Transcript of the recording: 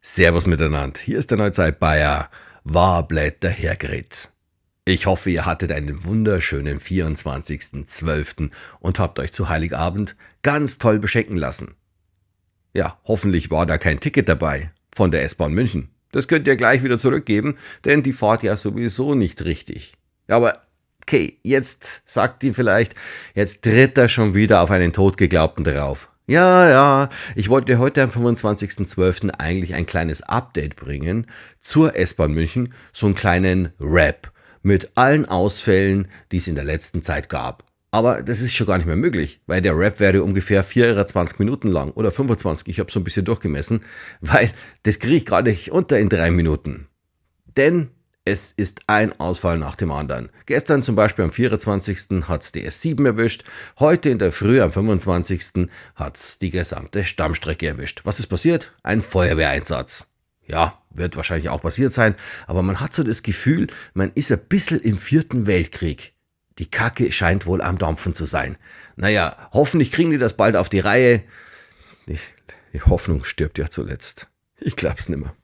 Servus miteinander, hier ist der Neuzeit-Bayer, Warblätter Hergrit. Ich hoffe, ihr hattet einen wunderschönen 24.12. und habt euch zu Heiligabend ganz toll beschenken lassen. Ja, hoffentlich war da kein Ticket dabei von der S-Bahn München. Das könnt ihr gleich wieder zurückgeben, denn die fahrt ja sowieso nicht richtig. Ja, aber okay, jetzt sagt ihr vielleicht, jetzt tritt er schon wieder auf einen Totgeglaubten drauf. Ja, ich wollte heute am 25.12. eigentlich ein kleines Update bringen zur S-Bahn München, so einen kleinen Rap mit allen Ausfällen, die es in der letzten Zeit gab. Aber das ist schon gar nicht mehr möglich, weil der Rap wäre ungefähr 24 Minuten lang oder 25, ich habe so ein bisschen durchgemessen, weil das kriege ich gerade nicht unter in 3 Minuten. Denn es ist ein Ausfall nach dem anderen. Gestern zum Beispiel am 24. hat es die S7 erwischt, heute in der Früh am 25. hat es die gesamte Stammstrecke erwischt. Was ist passiert? Ein Feuerwehreinsatz. Ja, wird wahrscheinlich auch passiert sein, aber man hat so das Gefühl, man ist ein bisschen im 4. Weltkrieg. Die Kacke scheint wohl am Dampfen zu sein. Naja, hoffentlich kriegen die das bald auf die Reihe. Die Hoffnung stirbt ja zuletzt. Ich glaub's nimmer.